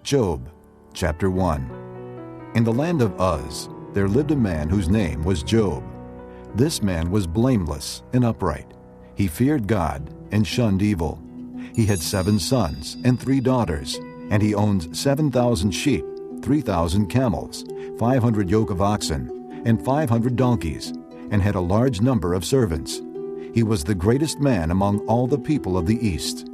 Job, chapter 1. In the land of Uz, there lived a man whose name was Job. This man was blameless and upright. He feared God and shunned evil. He had 7 sons and 3 daughters, and he owned 7,000 sheep, 3,000 camels, 500 yoke of oxen, and 500 donkeys, and had a large number of servants. He was the greatest man among all the people of the East.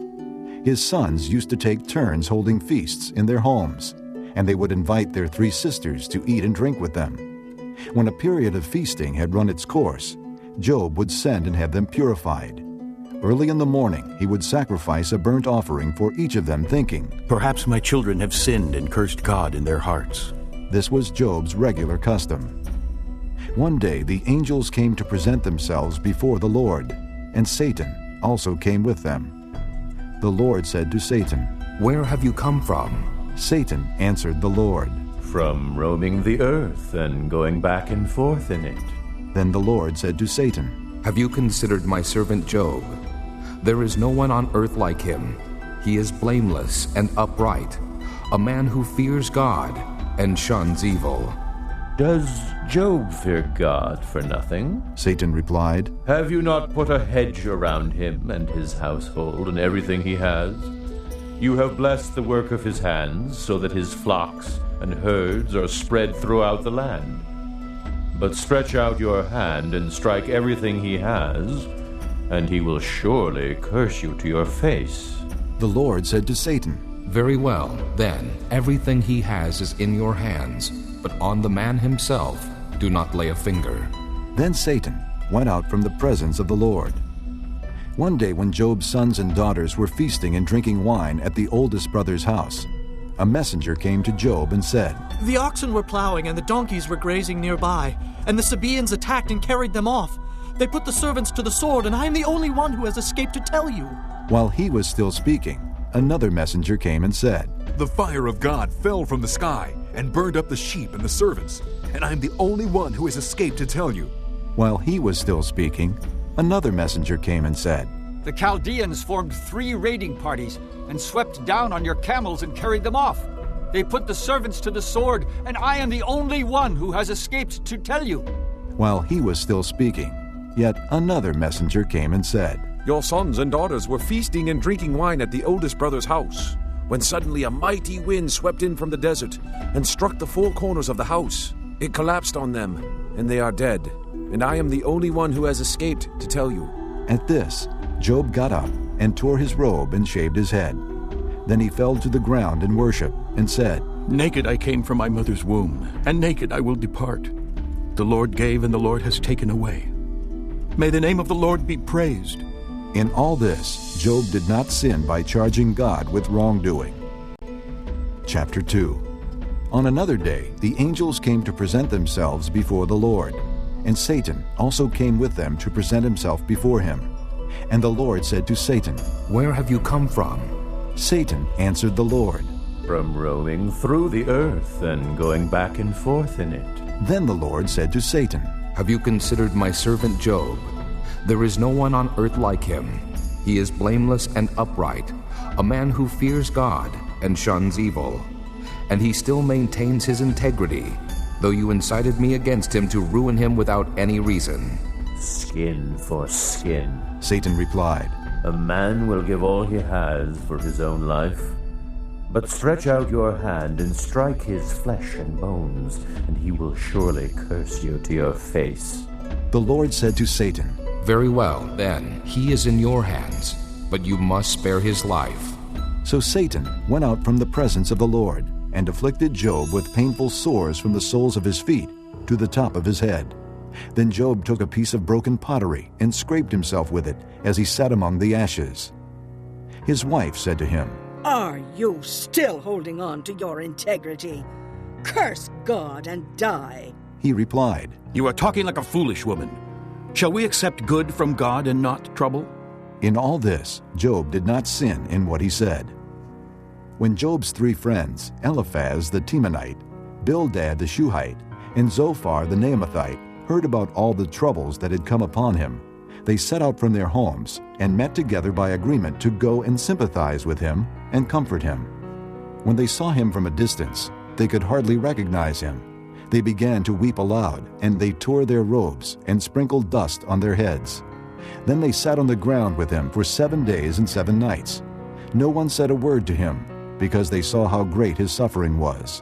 His sons used to take turns holding feasts in their homes, and they would invite their 3 sisters to eat and drink with them. When a period of feasting had run its course, Job would send and have them purified. Early in the morning he would sacrifice a burnt offering for each of them, thinking, "Perhaps my children have sinned and cursed God in their hearts." This was Job's regular custom. One day the angels came to present themselves before the Lord, and Satan also came with them. The Lord said to Satan, "Where have you come from?" Satan answered the Lord, "From roaming the earth and going back and forth in it." Then the Lord said to Satan, "Have you considered my servant Job? There is no one on earth like him. He is blameless and upright, a man who fears God and shuns evil." "Does Job fear God for nothing?" Satan replied, "Have you not put a hedge around him and his household and everything he has? You have blessed the work of his hands, so that his flocks and herds are spread throughout the land. But stretch out your hand and strike everything he has, and he will surely curse you to your face." The Lord said to Satan, "Very well, then, everything he has is in your hands, but on the man himself do not lay a finger." Then Satan went out from the presence of the Lord. One day when Job's sons and daughters were feasting and drinking wine at the oldest brother's house, a messenger came to Job and said, "The oxen were plowing and the donkeys were grazing nearby, and the Sabaeans attacked and carried them off. They put the servants to the sword, and I am the only one who has escaped to tell you." While he was still speaking, another messenger came and said, "The fire of God fell from the sky and burned up the sheep and the servants, and I am the only one who has escaped to tell you." While he was still speaking, another messenger came and said, "The Chaldeans formed 3 raiding parties and swept down on your camels and carried them off. They put the servants to the sword, and I am the only one who has escaped to tell you." While he was still speaking, yet another messenger came and said, "Your sons and daughters were feasting and drinking wine at the oldest brother's house, when suddenly a mighty wind swept in from the desert and struck the 4 corners of the house. It collapsed on them, and they are dead, and I am the only one who has escaped to tell you." At this, Job got up and tore his robe and shaved his head. Then he fell to the ground in worship and said, "Naked I came from my mother's womb, and naked I will depart. The Lord gave, and the Lord has taken away. May the name of the Lord be praised." In all this, Job did not sin by charging God with wrongdoing. Chapter 2. On another day, the angels came to present themselves before the Lord, and Satan also came with them to present himself before him. And the Lord said to Satan, "Where have you come from?" Satan answered the Lord, "From roaming through the earth and going back and forth in it." Then the Lord said to Satan, "Have you considered my servant Job? There is no one on earth like him. He is blameless and upright, a man who fears God and shuns evil. And he still maintains his integrity, though you incited me against him to ruin him without any reason." "Skin for skin," Satan replied. "A man will give all he has for his own life. But stretch out your hand and strike his flesh and bones, and he will surely curse you to your face." The Lord said to Satan, "Very well, then, he is in your hands, but you must spare his life." So Satan went out from the presence of the Lord and afflicted Job with painful sores from the soles of his feet to the top of his head. Then Job took a piece of broken pottery and scraped himself with it as he sat among the ashes. His wife said to him, "Are you still holding on to your integrity? Curse God and die." He replied, "You are talking like a foolish woman. Shall we accept good from God and not trouble?" In all this, Job did not sin in what he said. When Job's 3 friends, Eliphaz the Temanite, Bildad the Shuhite, and Zophar the Naamathite, heard about all the troubles that had come upon him, they set out from their homes and met together by agreement to go and sympathize with him and comfort him. When they saw him from a distance, they could hardly recognize him. They began to weep aloud, and they tore their robes and sprinkled dust on their heads. Then they sat on the ground with him for 7 days and 7 nights. No one said a word to him, because they saw how great his suffering was.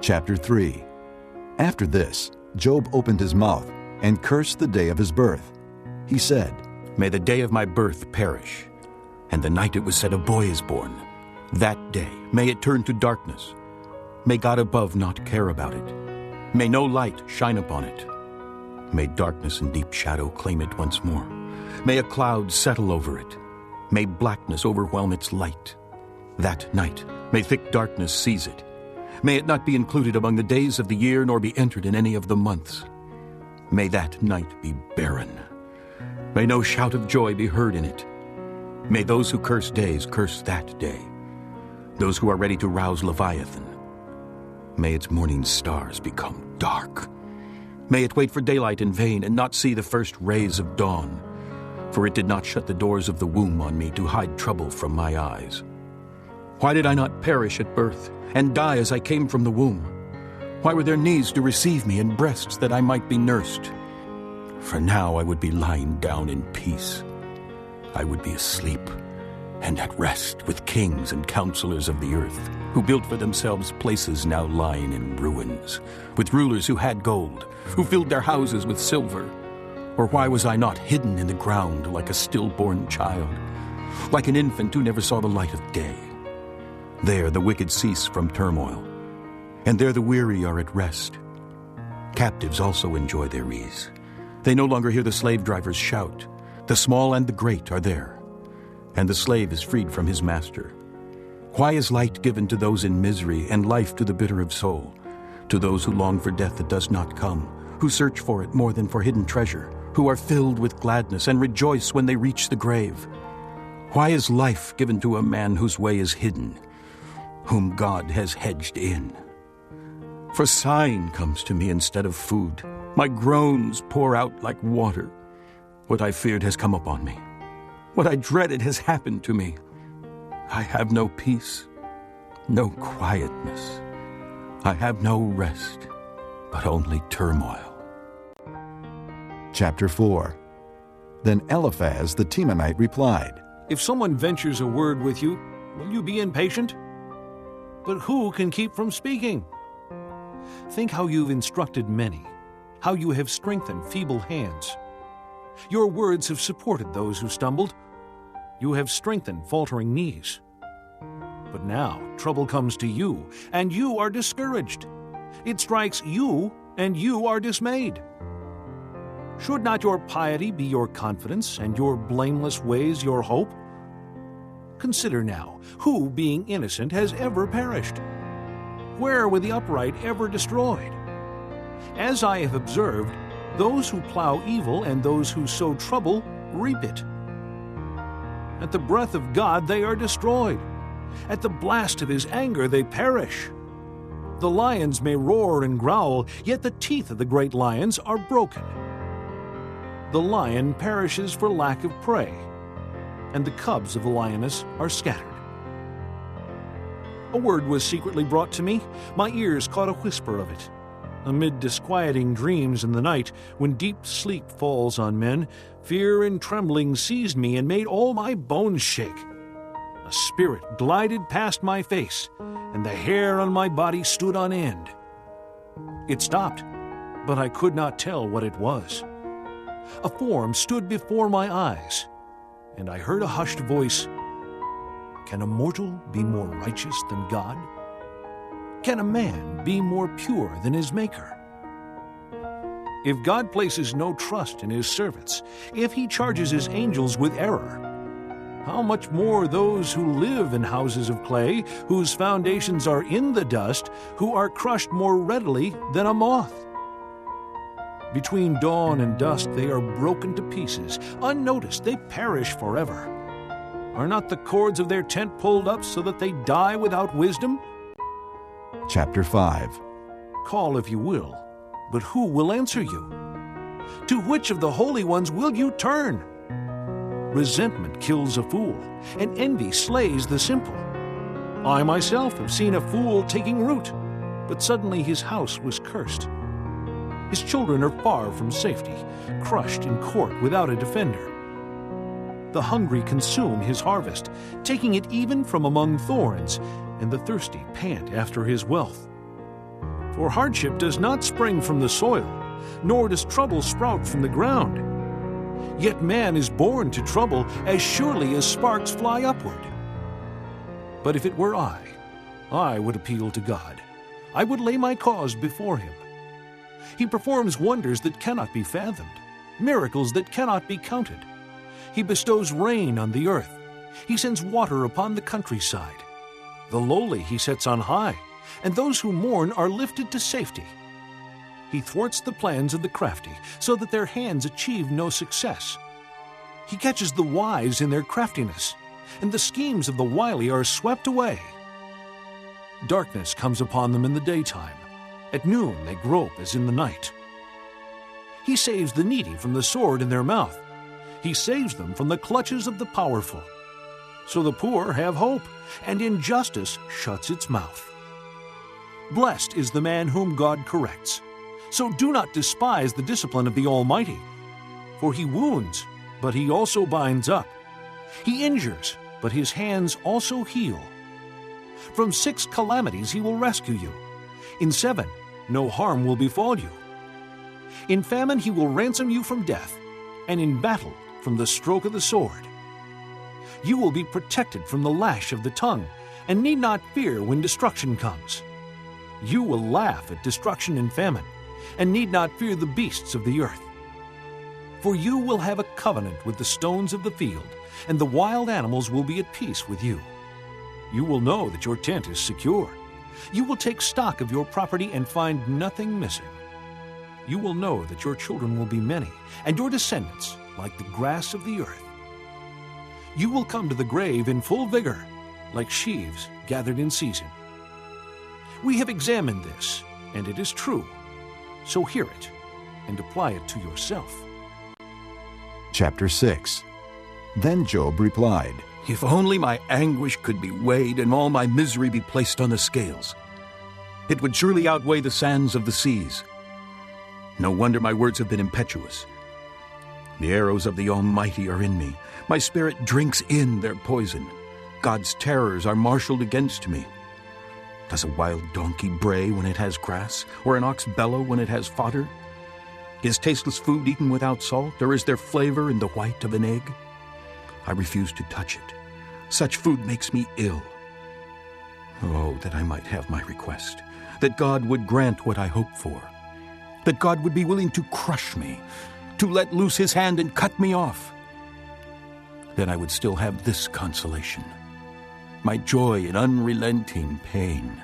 Chapter 3. After this, Job opened his mouth and cursed the day of his birth. He said, May the day of my birth perish, and the night it was said a boy is born. That day, may it turn to darkness. May God above not care about it. May no light shine upon it. May darkness and deep shadow claim it once more. May a cloud settle over it. May blackness overwhelm its light. That night, may thick darkness seize it. May it not be included among the days of the year, nor be entered in any of the months. May that night be barren. May no shout of joy be heard in it. May those who curse days curse that day. Those who are ready to rouse Leviathan. May its morning stars become dark. May it wait for daylight in vain and not see the first rays of dawn. For it did not shut the doors of the womb on me to hide trouble from my eyes. Why did I not perish at birth and die as I came from the womb? Why were there knees to receive me and breasts that I might be nursed? For now I would be lying down in peace. I would be asleep and at rest with kings and counselors of the earth, who built for themselves places now lying in ruins, with rulers who had gold, who filled their houses with silver. Or why was I not hidden in the ground like a stillborn child, like an infant who never saw the light of day? There the wicked cease from turmoil, and there the weary are at rest. Captives also enjoy their ease. They no longer hear the slave drivers shout. The small and the great are there, and the slave is freed from his master. Why is light given to those in misery, and life to the bitter of soul, to those who long for death that does not come, who search for it more than for hidden treasure, who are filled with gladness and rejoice when they reach the grave? Why is life given to a man whose way is hidden, whom God has hedged in? For sighing comes to me instead of food. My groans pour out like water. What I feared has come upon me. What I dreaded has happened to me. I have no peace, no quietness. I have no rest, but only turmoil. Chapter 4. Then Eliphaz the Temanite replied, If someone ventures a word with you, will you be impatient? But who can keep from speaking? Think how you've instructed many, how you have strengthened feeble hands. Your words have supported those who stumbled. You have strengthened faltering knees. But now trouble comes to you, and you are discouraged. It strikes you, and you are dismayed. Should not your piety be your confidence, and your blameless ways your hope? Consider now, who, being innocent, has ever perished? Where were the upright ever destroyed? As I have observed, those who plow evil and those who sow trouble reap it. At the breath of God they are destroyed. At the blast of his anger they perish. The lions may roar and growl, yet the teeth of the great lions are broken. The lion perishes for lack of prey, and the cubs of the lioness are scattered. A word was secretly brought to me. My ears caught a whisper of it. Amid disquieting dreams in the night, when deep sleep falls on men, fear and trembling seized me and made all my bones shake. A spirit glided past my face, and the hair on my body stood on end. It stopped, but I could not tell what it was. A form stood before my eyes, and I heard a hushed voice, Can a mortal be more righteous than God? Can a man be more pure than his Maker? If God places no trust in his servants, if he charges his angels with error, how much more those who live in houses of clay, whose foundations are in the dust, who are crushed more readily than a moth? Between dawn and dusk they are broken to pieces. Unnoticed, they perish forever. Are not the cords of their tent pulled up so that they die without wisdom? Chapter 5. Call if you will, but who will answer you? To which of the holy ones will you turn? Resentment kills a fool, and envy slays the simple. I myself have seen a fool taking root, but suddenly his house was cursed. His children are far from safety, crushed in court without a defender. The hungry consume his harvest, taking it even from among thorns, and the thirsty pant after his wealth. For hardship does not spring from the soil, nor does trouble sprout from the ground. Yet man is born to trouble as surely as sparks fly upward. But if it were I would appeal to God. I would lay my cause before him. He performs wonders that cannot be fathomed, miracles that cannot be counted. He bestows rain on the earth. He sends water upon the countryside. The lowly he sets on high, and those who mourn are lifted to safety. He thwarts the plans of the crafty, so that their hands achieve no success. He catches the wise in their craftiness, and the schemes of the wily are swept away. Darkness comes upon them in the daytime. At noon they grope as in the night. He saves the needy from the sword in their mouth. He saves them from the clutches of the powerful. So the poor have hope, and injustice shuts its mouth. Blessed is the man whom God corrects. So do not despise the discipline of the Almighty. For he wounds, but he also binds up. He injures, but his hands also heal. From 6 calamities he will rescue you. In 7, no harm will befall you. In famine he will ransom you from death, and in battle from the stroke of the sword. You will be protected from the lash of the tongue, and need not fear when destruction comes. You will laugh at destruction and famine, and need not fear the beasts of the earth. For you will have a covenant with the stones of the field, and the wild animals will be at peace with you. You will know that your tent is secure. You will take stock of your property and find nothing missing. You will know that your children will be many, and your descendants like the grass of the earth. You will come to the grave in full vigor, like sheaves gathered in season. We have examined this, and it is true. So hear it, and apply it to yourself. Chapter 6. Then Job replied, If only my anguish could be weighed and all my misery be placed on the scales. It would surely outweigh the sands of the seas. No wonder my words have been impetuous. The arrows of the Almighty are in me. My spirit drinks in their poison. God's terrors are marshaled against me. Does a wild donkey bray when it has grass, or an ox bellow when it has fodder? Is tasteless food eaten without salt, or is there flavor in the white of an egg? I refuse to touch it. Such food makes me ill. Oh, that I might have my request, that God would grant what I hope for, that God would be willing to crush me, to let loose his hand and cut me off. Then I would still have this consolation, my joy in unrelenting pain,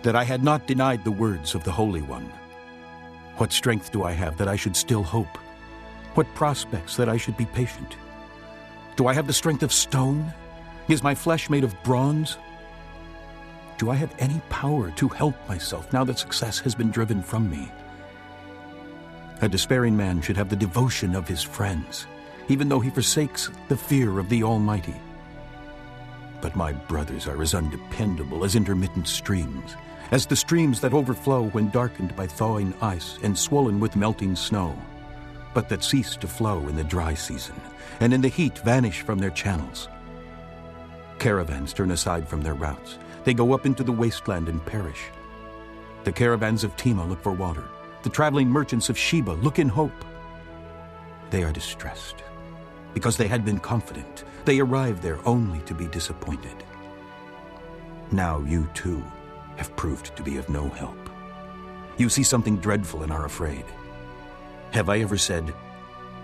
that I had not denied the words of the Holy One. What strength do I have that I should still hope? What prospects that I should be patient? Do I have the strength of stone? Is my flesh made of bronze? Do I have any power to help myself now that success has been driven from me? A despairing man should have the devotion of his friends, even though he forsakes the fear of the Almighty. But my brothers are as undependable as intermittent streams, as the streams that overflow when darkened by thawing ice and swollen with melting snow, but that cease to flow in the dry season, and in the heat vanish from their channels. Caravans turn aside from their routes. They go up into the wasteland and perish. The caravans of Tema look for water. The traveling merchants of Sheba look in hope. They are distressed, because they had been confident. They arrived there only to be disappointed. Now you, too, have proved to be of no help. You see something dreadful and are afraid. Have I ever said,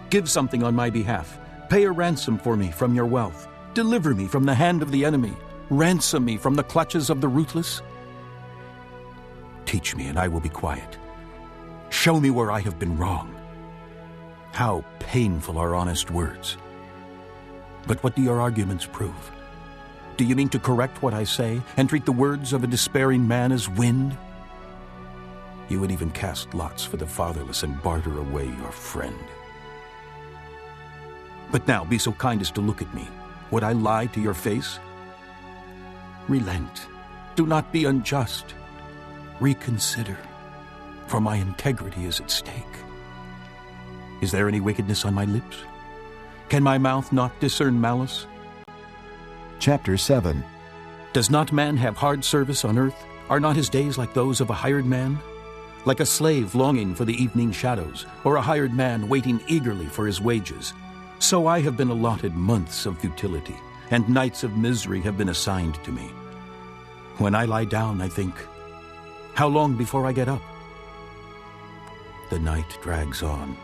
"Give something on my behalf, pay a ransom for me from your wealth, deliver me from the hand of the enemy, ransom me from the clutches of the ruthless"? Teach me, and I will be quiet. Show me where I have been wrong. How painful are honest words. But what do your arguments prove? Do you mean to correct what I say and treat the words of a despairing man as wind? You would even cast lots for the fatherless and barter away your friend. But now be so kind as to look at me. Would I lie to your face? Relent. Do not be unjust. Reconsider, for my integrity is at stake. Is there any wickedness on my lips? Can my mouth not discern malice? Chapter 7. Does not man have hard service on earth? Are not his days like those of a hired man? Like a slave longing for the evening shadows, or a hired man waiting eagerly for his wages. So I have been allotted months of futility, and nights of misery have been assigned to me. When I lie down, I think, how long before I get up? The night drags on,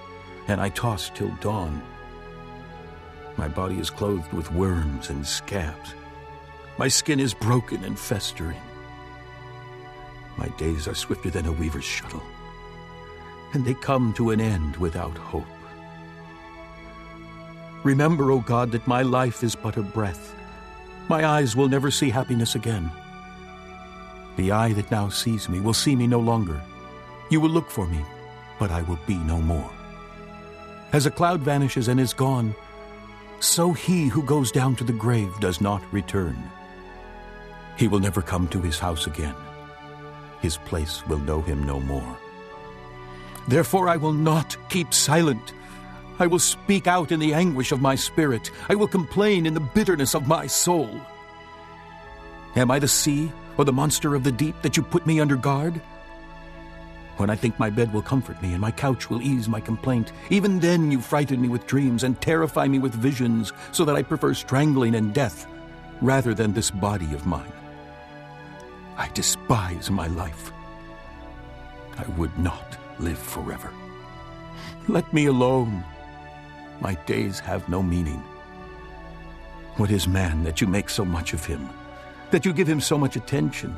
and I toss till dawn. My body is clothed with worms and scabs. My skin is broken and festering. My days are swifter than a weaver's shuttle, and they come to an end without hope. Remember, O God, that my life is but a breath. My eyes will never see happiness again. The eye that now sees me will see me no longer. You will look for me, but I will be no more. As a cloud vanishes and is gone, so he who goes down to the grave does not return. He will never come to his house again. His place will know him no more. Therefore I will not keep silent. I will speak out in the anguish of my spirit. I will complain in the bitterness of my soul. Am I the sea or the monster of the deep that you put me under guard? When I think my bed will comfort me and my couch will ease my complaint, even then you frighten me with dreams and terrify me with visions, so that I prefer strangling and death rather than this body of mine. I despise my life. I would not live forever. Let me alone. My days have no meaning. What is man that you make so much of him, that you give him so much attention,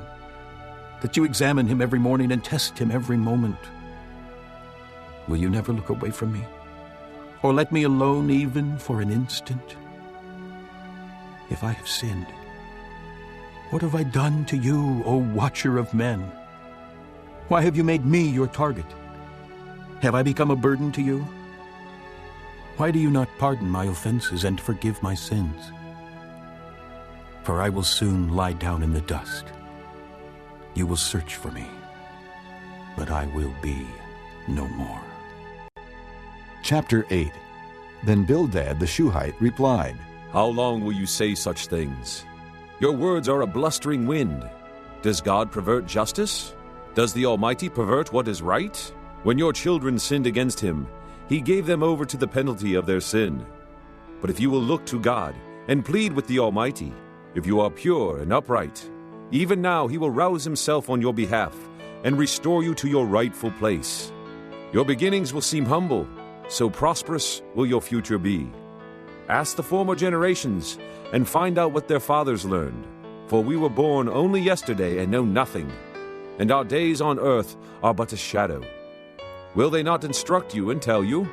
that you examine him every morning and test him every moment? Will you never look away from me, or let me alone even for an instant? If I have sinned, what have I done to you, O watcher of men? Why have you made me your target? Have I become a burden to you? Why do you not pardon my offenses and forgive my sins? For I will soon lie down in the dust. You will search for me, but I will be no more. Chapter 8. Then Bildad the Shuhite replied, How long will you say such things? Your words are a blustering wind. Does God pervert justice? Does the Almighty pervert what is right? When your children sinned against him, he gave them over to the penalty of their sin. But if you will look to God and plead with the Almighty, if you are pure and upright, even now he will rouse himself on your behalf and restore you to your rightful place. Your beginnings will seem humble, so prosperous will your future be. Ask the former generations and find out what their fathers learned. For we were born only yesterday and know nothing, and our days on earth are but a shadow. Will they not instruct you and tell you?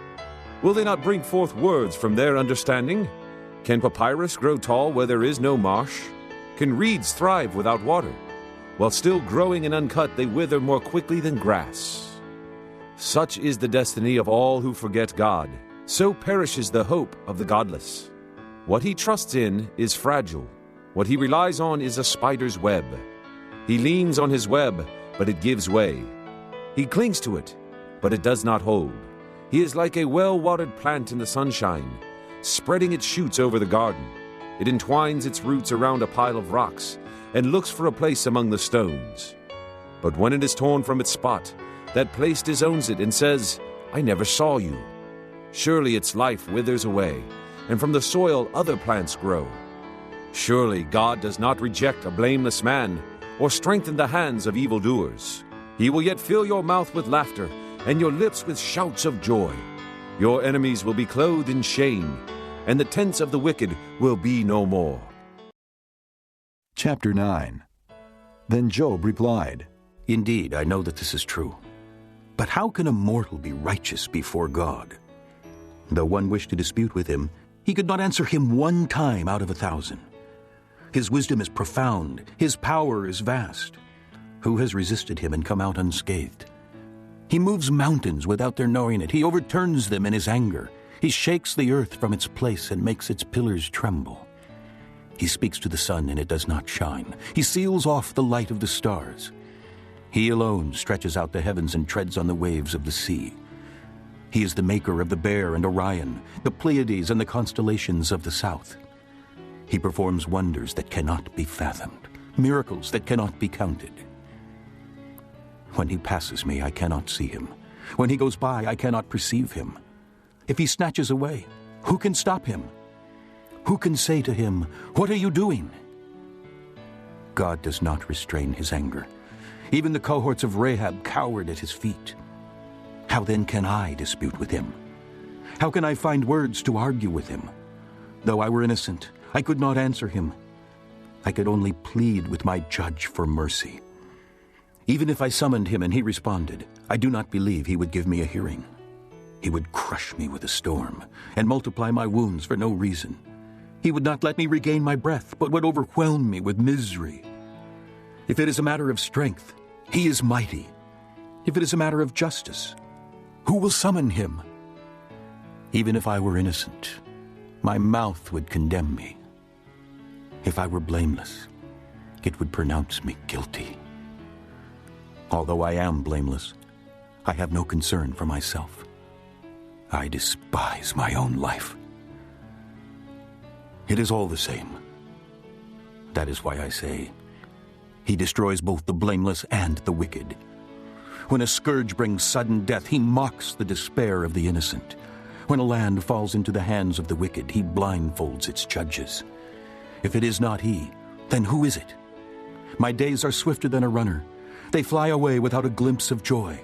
Will they not bring forth words from their understanding? Can papyrus grow tall where there is no marsh? Can reeds thrive without water? While still growing and uncut, they wither more quickly than grass. Such is the destiny of all who forget God. So perishes the hope of the godless. What he trusts in is fragile. What he relies on is a spider's web. He leans on his web, but it gives way. He clings to it, but it does not hold. He is like a well-watered plant in the sunshine, spreading its shoots over the garden. It entwines its roots around a pile of rocks and looks for a place among the stones. But when it is torn from its spot, that place disowns it and says, I never saw you. Surely its life withers away, and from the soil other plants grow. Surely God does not reject a blameless man, or strengthen the hands of evildoers. He will yet fill your mouth with laughter, and your lips with shouts of joy. Your enemies will be clothed in shame, and the tents of the wicked will be no more. Chapter 9. Then Job replied, Indeed, I know that this is true. But how can a mortal be righteous before God? Though one wished to dispute with him, he could not answer him 1 time out of 1,000. His wisdom is profound, his power is vast. Who has resisted him and come out unscathed? He moves mountains without their knowing it. He overturns them in his anger. He shakes the earth from its place and makes its pillars tremble. He speaks to the sun, and it does not shine. He seals off the light of the stars. He alone stretches out the heavens and treads on the waves of the sea. He is the maker of the Bear and Orion, the Pleiades and the constellations of the south. He performs wonders that cannot be fathomed, miracles that cannot be counted. When he passes me, I cannot see him. When he goes by, I cannot perceive him. If he snatches away, who can stop him? Who can say to him, "What are you doing?" God does not restrain his anger. Even the cohorts of Rahab cowered at his feet. How then can I dispute with him? How can I find words to argue with him? Though I were innocent, I could not answer him. I could only plead with my judge for mercy. Even if I summoned him and he responded, I do not believe he would give me a hearing. He would crush me with a storm and multiply my wounds for no reason. He would not let me regain my breath, but would overwhelm me with misery. If it is a matter of strength, he is mighty. If it is a matter of justice, who will summon him? Even if I were innocent, my mouth would condemn me. If I were blameless, it would pronounce me guilty. Although I am blameless, I have no concern for myself. I despise my own life. It is all the same. That is why I say, he destroys both the blameless and the wicked. When a scourge brings sudden death, he mocks the despair of the innocent. When a land falls into the hands of the wicked, he blindfolds its judges. If it is not he, then who is it? My days are swifter than a runner. They fly away without a glimpse of joy.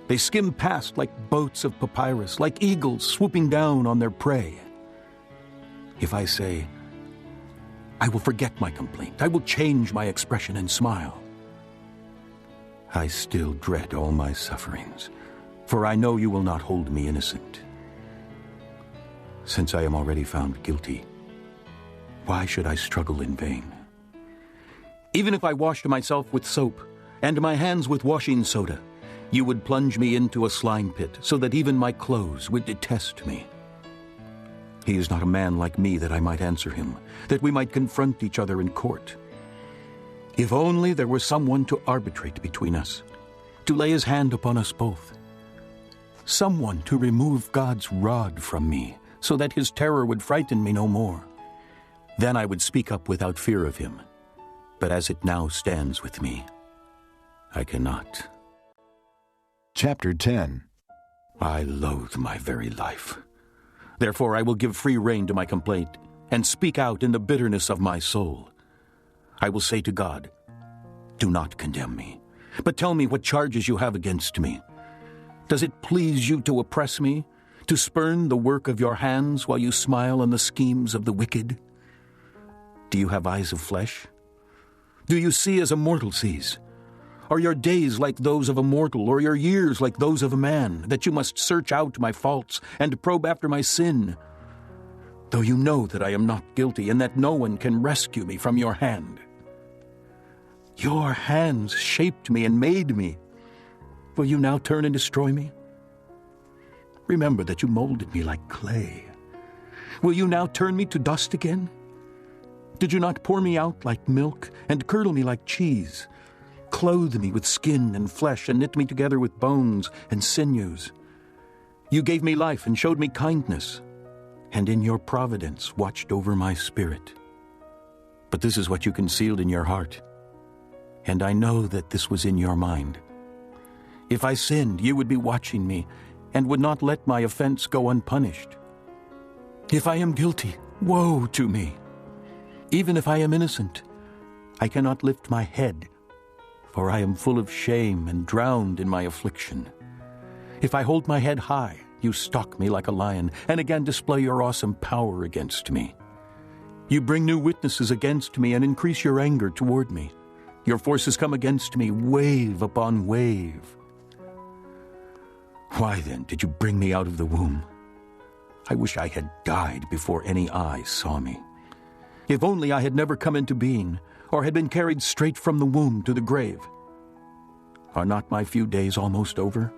They skim past like boats of papyrus, like eagles swooping down on their prey. If I say, I will forget my complaint, I will change my expression and smile, I still dread all my sufferings, for I know you will not hold me innocent. Since I am already found guilty, why should I struggle in vain? Even if I washed myself with soap and my hands with washing soda, you would plunge me into a slime pit so that even my clothes would detest me. He is not a man like me that I might answer him, that we might confront each other in court. If only there were someone to arbitrate between us, to lay his hand upon us both. Someone to remove God's rod from me, so that his terror would frighten me no more. Then I would speak up without fear of him. But as it now stands with me, I cannot. Chapter 10. I loathe my very life. Therefore I will give free rein to my complaint and speak out in the bitterness of my soul. I will say to God, do not condemn me, but tell me what charges you have against me. Does it please you to oppress me, to spurn the work of your hands while you smile on the schemes of the wicked? Do you have eyes of flesh? Do you see as a mortal sees? Are your days like those of a mortal, or your years like those of a man, that you must search out my faults and probe after my sin? Though you know that I am not guilty, and that no one can rescue me from your hand. Your hands shaped me and made me. Will you now turn and destroy me? Remember that you molded me like clay. Will you now turn me to dust again? Did you not pour me out like milk and curdle me like cheese? Clothe me with skin and flesh and knit me together with bones and sinews. You gave me life and showed me kindness, and in your providence watched over my spirit. But this is what you concealed in your heart, and I know that this was in your mind. If I sinned, you would be watching me and would not let my offense go unpunished. If I am guilty, woe to me. Even if I am innocent, I cannot lift my head, for I am full of shame and drowned in my affliction. If I hold my head high, you stalk me like a lion, and again display your awesome power against me. You bring new witnesses against me and increase your anger toward me. Your forces come against me, wave upon wave. Why then did you bring me out of the womb? I wish I had died before any eye saw me. If only I had never come into being, or had been carried straight from the womb to the grave. Are not my few days almost over?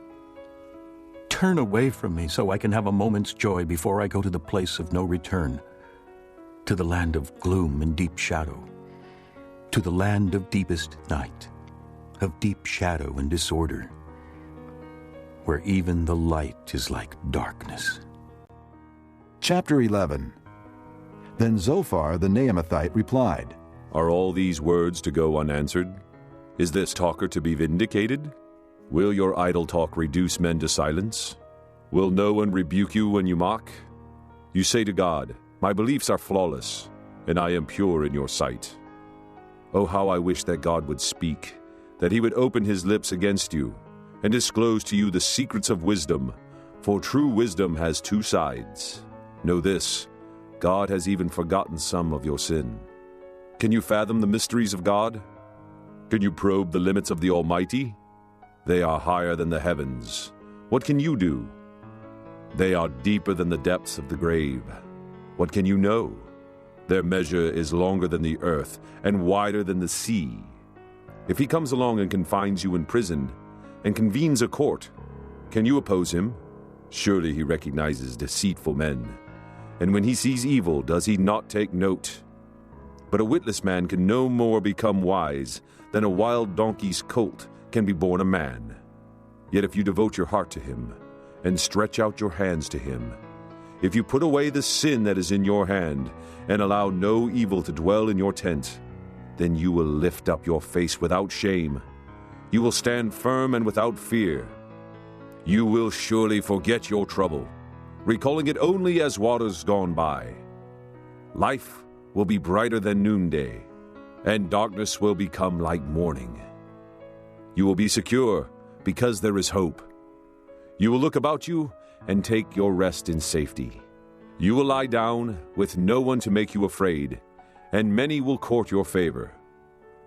Turn away from me so I can have a moment's joy before I go to the place of no return. to the land of gloom and deep shadow, to the land of deepest night, of deep shadow and disorder, where even the light is like darkness. Chapter 11. Then Zophar the Naamathite replied, Are all these words to go unanswered? Is this talker to be vindicated? Will your idle talk reduce men to silence? Will no one rebuke you when you mock? You say to God, My beliefs are flawless, and I am pure in your sight. Oh, how I wish that God would speak, that he would open his lips against you, and disclose to you the secrets of wisdom, for true wisdom has two sides. Know this, God has even forgotten some of your sin. Can you fathom the mysteries of God? Can you probe the limits of the Almighty? They are higher than the heavens. What can you do? They are deeper than the depths of the grave. What can you know? Their measure is longer than the earth and wider than the sea. If he comes along and confines you in prison and convenes a court, can you oppose him? Surely he recognizes deceitful men. And when he sees evil, does he not take note? But a witless man can no more become wise than a wild donkey's colt can be born a man. Yet if you devote your heart to him and stretch out your hands to him, if you put away the sin that is in your hand and allow no evil to dwell in your tent, then you will lift up your face without shame. You will stand firm and without fear. You will surely forget your trouble, recalling it only as waters gone by. Life will be brighter than noonday, and darkness will become like morning. You will be secure because there is hope. You will look about you and take your rest in safety. You will lie down with no one to make you afraid, and many will court your favor.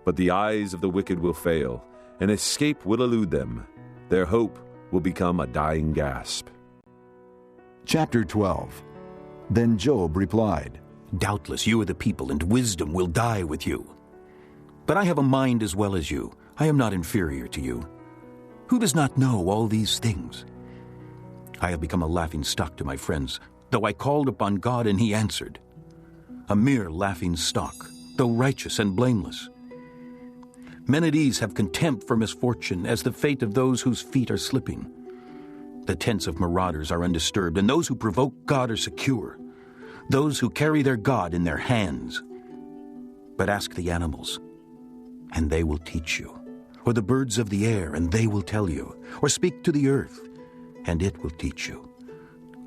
But the eyes of the wicked will fail, and escape will elude them. Their hope will become a dying gasp. Chapter 12. Then Job replied, Doubtless you are the people, and wisdom will die with you. But I have a mind as well as you. I am not inferior to you. Who does not know all these things? I have become a laughing stock to my friends, though I called upon God and he answered. A mere laughing stock, though righteous and blameless. Men at ease have contempt for misfortune as the fate of those whose feet are slipping. The tents of marauders are undisturbed, and those who provoke God are secure. Those who carry their God in their hands. But ask the animals, and they will teach you. Or the birds of the air, and they will tell you. Or speak to the earth, and it will teach you.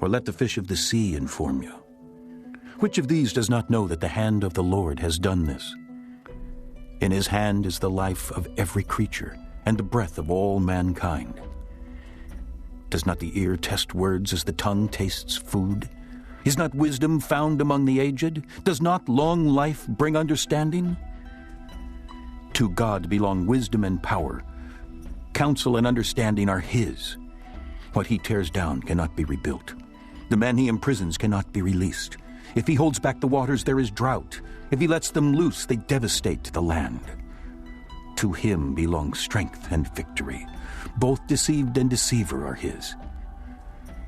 Or let the fish of the sea inform you. Which of these does not know that the hand of the Lord has done this? In his hand is the life of every creature, and the breath of all mankind. Does not the ear test words as the tongue tastes food? Is not wisdom found among the aged? Does not long life bring understanding? To God belong wisdom and power. Counsel and understanding are his. What he tears down cannot be rebuilt. The man he imprisons cannot be released. If he holds back the waters, there is drought. If he lets them loose, they devastate the land. To him belong strength and victory. Both deceived and deceiver are his.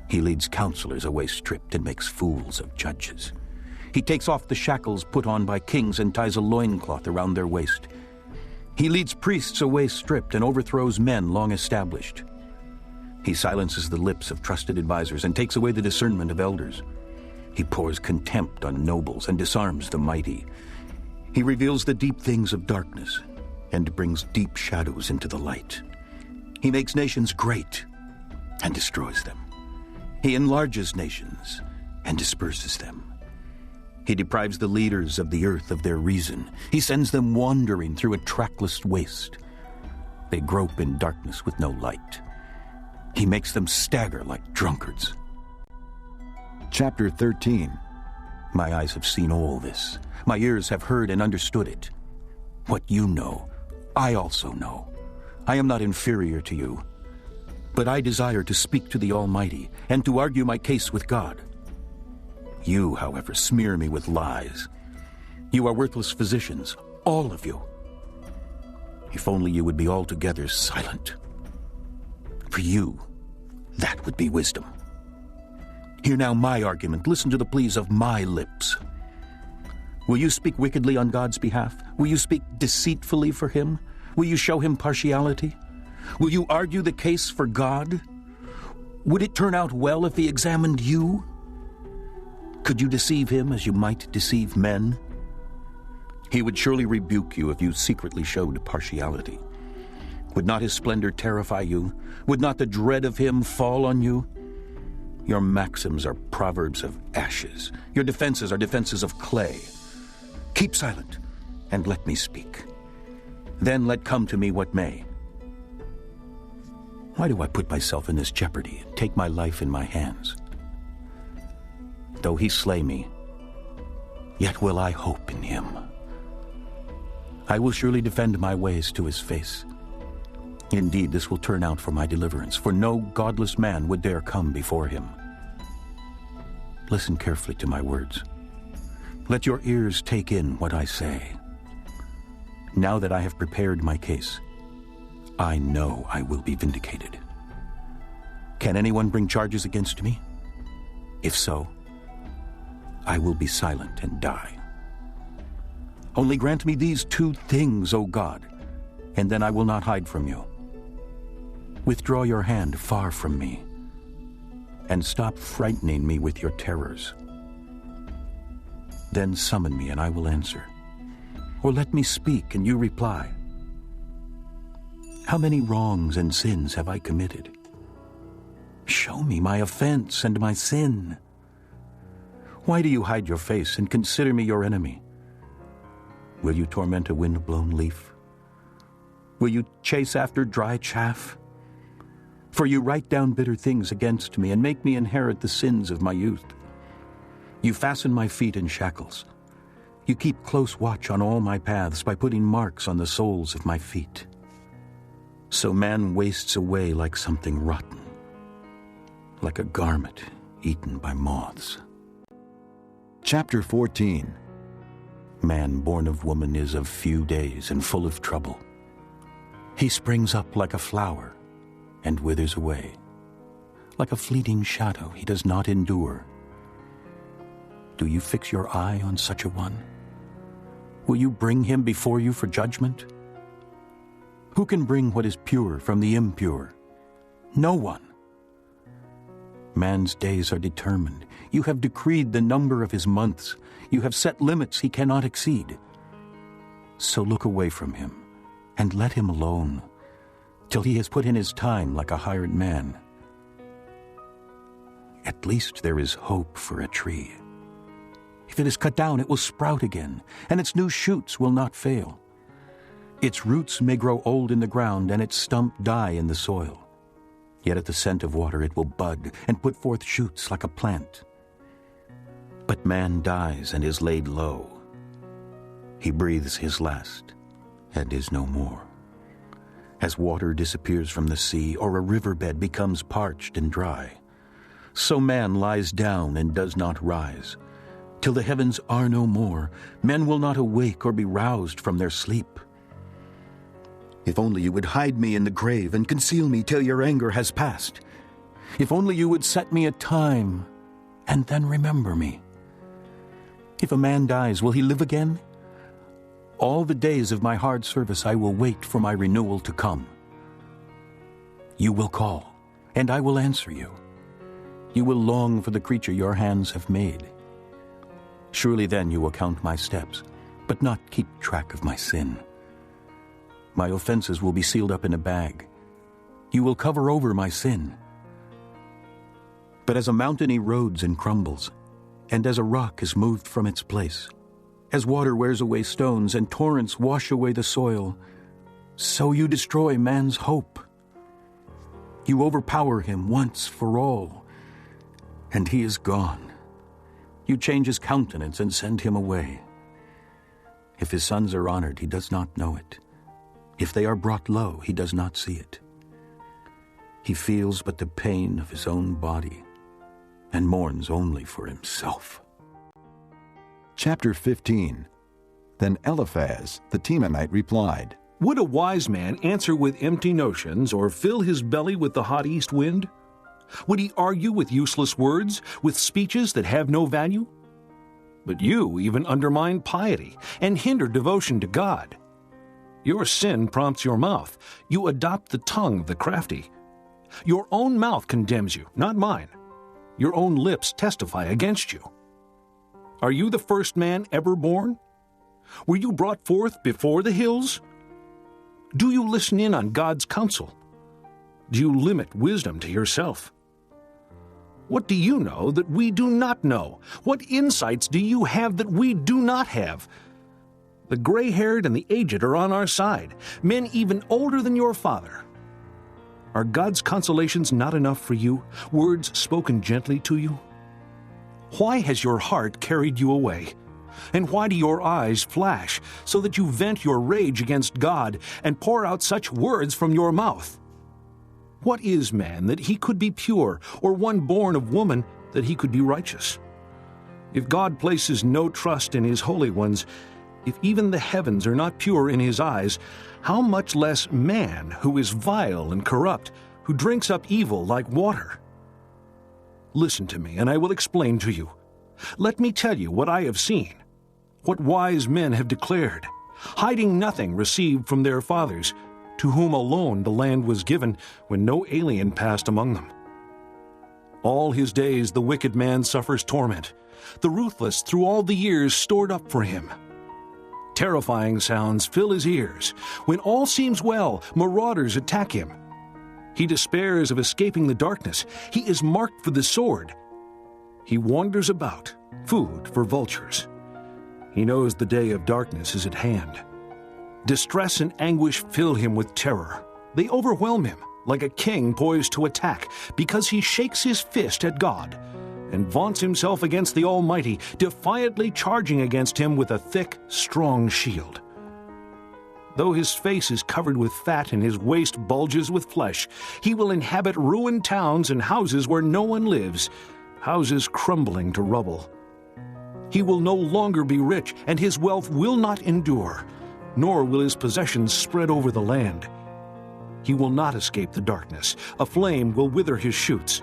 He leads counselors away stripped and makes fools of judges. He takes off the shackles put on by kings and ties a loincloth around their waist. He leads priests away stripped and overthrows men long established. He silences the lips of trusted advisers and takes away the discernment of elders. He pours contempt on nobles and disarms the mighty. He reveals the deep things of darkness and brings deep shadows into the light. He makes nations great and destroys them. He enlarges nations and disperses them. He deprives the leaders of the earth of their reason. He sends them wandering through a trackless waste. They grope in darkness with no light. He makes them stagger like drunkards. Chapter 13. My eyes have seen all this. My ears have heard and understood it. What you know, I also know. I am not inferior to you. But I desire to speak to the Almighty and to argue my case with God. You, however, smear me with lies. You are worthless physicians, all of you. If only you would be altogether silent. For you, that would be wisdom. Hear now my argument. Listen to the pleas of my lips. Will you speak wickedly on God's behalf? Will you speak deceitfully for him? Will you show him partiality? Will you argue the case for God? Would it turn out well if he examined you? Could you deceive him as you might deceive men? He would surely rebuke you if you secretly showed partiality. Would not his splendor terrify you? Would not the dread of him fall on you? Your maxims are proverbs of ashes. Your defenses are defenses of clay. Keep silent, and let me speak. Then let come to me what may. Why do I put myself in this jeopardy and take my life in my hands? Though he slay me, yet will I hope in him. I will surely defend my ways to his face. Indeed, this will turn out for my deliverance, for no godless man would dare come before him. Listen carefully to my words. Let your ears take in what I say. Now that I have prepared my case, I know I will be vindicated. Can anyone bring charges against me? If so, I will be silent and die. Only grant me these two things, O God, and then I will not hide from you. Withdraw your hand far from me, and stop frightening me with your terrors. Then summon me, and I will answer. Or let me speak, and you reply. How many wrongs and sins have I committed? Show me my offense and my sin. Why do you hide your face and consider me your enemy? Will you torment a wind-blown leaf? Will you chase after dry chaff? For you write down bitter things against me and make me inherit the sins of my youth. You fasten my feet in shackles. You keep close watch on all my paths by putting marks on the soles of my feet. So man wastes away like something rotten, like a garment eaten by moths. Chapter 14. Man born of woman is of few days and full of trouble. He springs up like a flower and withers away. Like a fleeting shadow, he does not endure. Do you fix your eye on such a one? Will you bring him before you for judgment? Who can bring what is pure from the impure? No one. Man's days are determined. You have decreed the number of his months. You have set limits he cannot exceed. So look away from him, and let him alone, till he has put in his time like a hired man. At least there is hope for a tree. If it is cut down, it will sprout again, and its new shoots will not fail. Its roots may grow old in the ground, and its stump die in the soil. Yet at the scent of water it will bud and put forth shoots like a plant. But man dies and is laid low. He breathes his last and is no more. As water disappears from the sea, or a riverbed becomes parched and dry, so man lies down and does not rise. Till the heavens are no more, men will not awake or be roused from their sleep. If only you would hide me in the grave and conceal me till your anger has passed. If only you would set me a time and then remember me. If a man dies, will he live again? All the days of my hard service I will wait for my renewal to come. You will call, and I will answer you. You will long for the creature your hands have made. Surely then you will count my steps, but not keep track of my sin. My offenses will be sealed up in a bag. You will cover over my sin. But as a mountain erodes and crumbles, and as a rock is moved from its place, as water wears away stones and torrents wash away the soil, so you destroy man's hope. You overpower him once for all, and he is gone. You change his countenance and send him away. If his sons are honored, he does not know it. If they are brought low, he does not see it. He feels but the pain of his own body and mourns only for himself. Chapter 15. Then Eliphaz the Temanite replied, Would a wise man answer with empty notions or fill his belly with the hot east wind? Would he argue with useless words, with speeches that have no value? But you even undermine piety and hinder devotion to God. Your sin prompts your mouth. You adopt the tongue of the crafty. Your own mouth condemns you, not mine. Your own lips testify against you. Are you the first man ever born? Were you brought forth before the hills? Do you listen in on God's counsel? Do you limit wisdom to yourself? What do you know that we do not know? What insights do you have that we do not have? The gray-haired and the aged are on our side, men even older than your father. Are God's consolations not enough for you, words spoken gently to you? Why has your heart carried you away? And why do your eyes flash, so that you vent your rage against God and pour out such words from your mouth? What is man that he could be pure, or one born of woman that he could be righteous? If God places no trust in his holy ones, if even the heavens are not pure in his eyes, how much less man who is vile and corrupt, who drinks up evil like water? Listen to me, and I will explain to you. Let me tell you what I have seen, what wise men have declared, hiding nothing received from their fathers, to whom alone the land was given when no alien passed among them. All his days the wicked man suffers torment, the ruthless through all the years stored up for him. Terrifying sounds fill his ears. When all seems well, marauders attack him. He despairs of escaping the darkness. He is marked for the sword. He wanders about, food for vultures. He knows the day of darkness is at hand. Distress and anguish fill him with terror. They overwhelm him like a king poised to attack, because he shakes his fist at God and vaunts himself against the Almighty, defiantly charging against him with a thick, strong shield. Though his face is covered with fat and his waist bulges with flesh, he will inhabit ruined towns and houses where no one lives, houses crumbling to rubble. He will no longer be rich, and his wealth will not endure, nor will his possessions spread over the land. He will not escape the darkness. A flame will wither his shoots,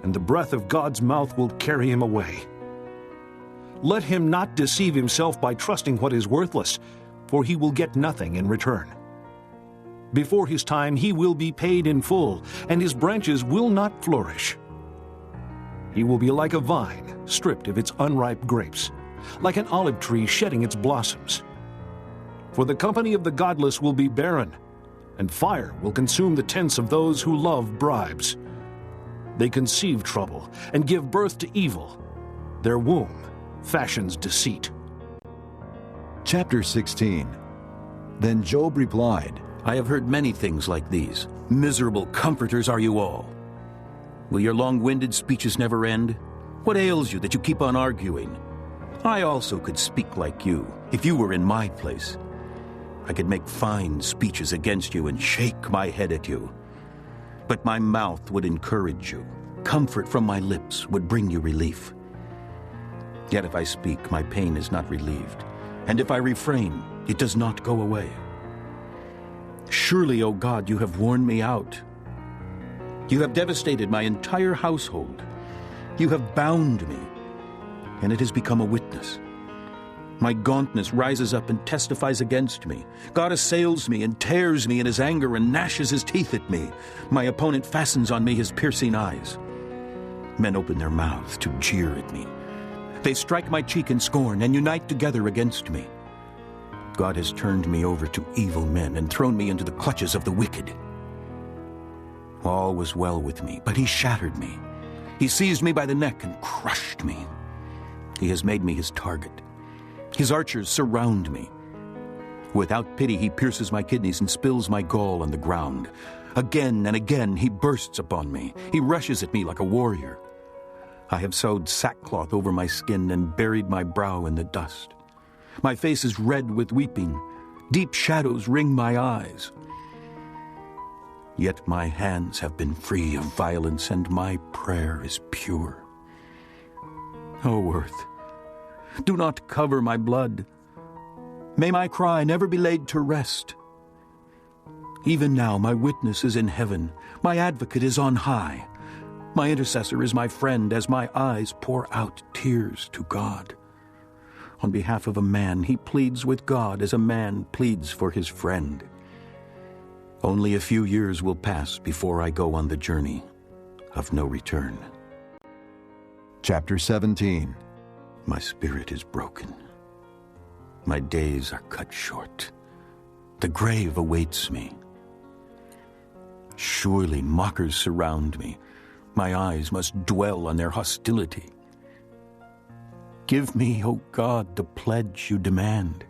and the breath of God's mouth will carry him away. Let him not deceive himself by trusting what is worthless, for he will get nothing in return. Before his time he will be paid in full, and his branches will not flourish. He will be like a vine stripped of its unripe grapes, like an olive tree shedding its blossoms. For the company of the godless will be barren, and fire will consume the tents of those who love bribes. They conceive trouble and give birth to evil. Their womb fashions deceit. Chapter 16. Then Job replied, I have heard many things like these. Miserable comforters are you all. Will your long-winded speeches never end? What ails you that you keep on arguing? I also could speak like you, if you were in my place. I could make fine speeches against you and shake my head at you. But my mouth would encourage you. Comfort from my lips would bring you relief. Yet if I speak, my pain is not relieved. And if I refrain, it does not go away. Surely, O God, you have worn me out. You have devastated my entire household. You have bound me, and it has become a witness. My gauntness rises up and testifies against me. God assails me and tears me in his anger and gnashes his teeth at me. My opponent fastens on me his piercing eyes. Men open their mouths to jeer at me. They strike my cheek in scorn and unite together against me. God has turned me over to evil men and thrown me into the clutches of the wicked. All was well with me, but he shattered me. He seized me by the neck and crushed me. He has made me his target. His archers surround me. Without pity, he pierces my kidneys and spills my gall on the ground. Again and again, he bursts upon me. He rushes at me like a warrior. I have sewed sackcloth over my skin and buried my brow in the dust. My face is red with weeping. Deep shadows ring my eyes. Yet my hands have been free of violence, and my prayer is pure. O earth, do not cover my blood. May my cry never be laid to rest. Even now my witness is in heaven. My advocate is on high. My intercessor is my friend as my eyes pour out tears to God. On behalf of a man, he pleads with God as a man pleads for his friend. Only a few years will pass before I go on the journey of no return. Chapter 17. My spirit is broken. My days are cut short. The grave awaits me. Surely mockers surround me. My eyes must dwell on their hostility. Give me, O God, the pledge you demand.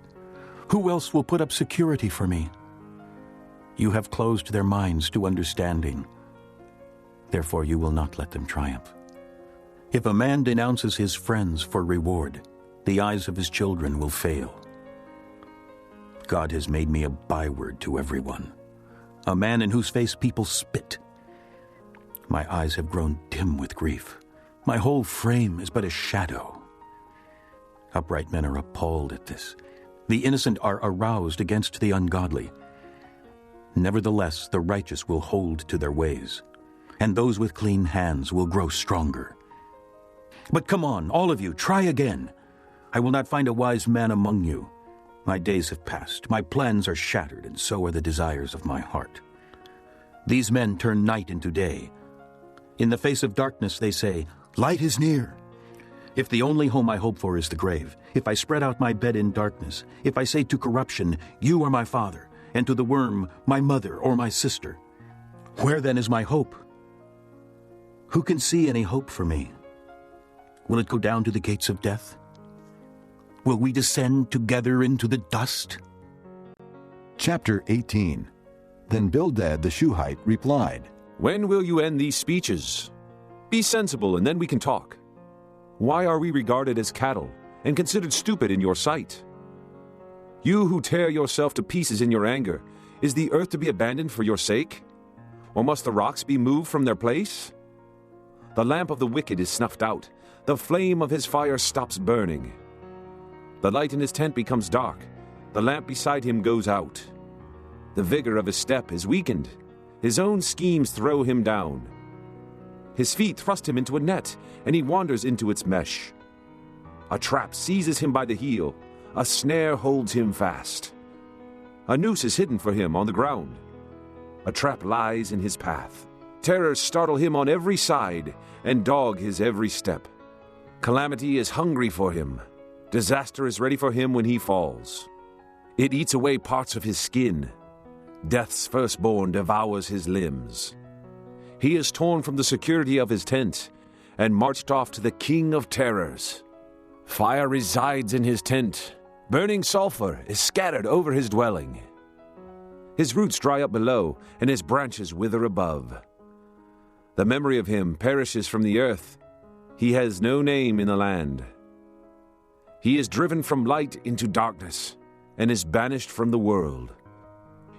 Who else will put up security for me? You have closed their minds to understanding. Therefore you will not let them triumph. If a man denounces his friends for reward, the eyes of his children will fail. God has made me a byword to everyone, a man in whose face people spit. My eyes have grown dim with grief. My whole frame is but a shadow. Upright men are appalled at this. The innocent are aroused against the ungodly. Nevertheless, the righteous will hold to their ways, and those with clean hands will grow stronger. But come on, all of you, try again. I will not find a wise man among you. My days have passed, my plans are shattered, and so are the desires of my heart. These men turn night into day. In the face of darkness they say, light is near. If the only home I hope for is the grave, if I spread out my bed in darkness, if I say to corruption, you are my father, and to the worm, my mother or my sister, where then is my hope? Who can see any hope for me? Will it go down to the gates of death? Will we descend together into the dust? Chapter 18. Then Bildad the Shuhite replied, When will you end these speeches? Be sensible, and then we can talk. Why are we regarded as cattle and considered stupid in your sight? You who tear yourself to pieces in your anger, is the earth to be abandoned for your sake? Or must the rocks be moved from their place? The lamp of the wicked is snuffed out. The flame of his fire stops burning. The light in his tent becomes dark. The lamp beside him goes out. The vigor of his step is weakened. His own schemes throw him down. His feet thrust him into a net, and he wanders into its mesh. A trap seizes him by the heel. A snare holds him fast. A noose is hidden for him on the ground. A trap lies in his path. Terrors startle him on every side and dog his every step. Calamity is hungry for him. Disaster is ready for him when he falls. It eats away parts of his skin. Death's firstborn devours his limbs. He is torn from the security of his tent and marched off to the king of terrors. Fire resides in his tent. Burning sulfur is scattered over his dwelling. His roots dry up below, and his branches wither above. The memory of him perishes from the earth. He has no name in the land. He is driven from light into darkness, and is banished from the world.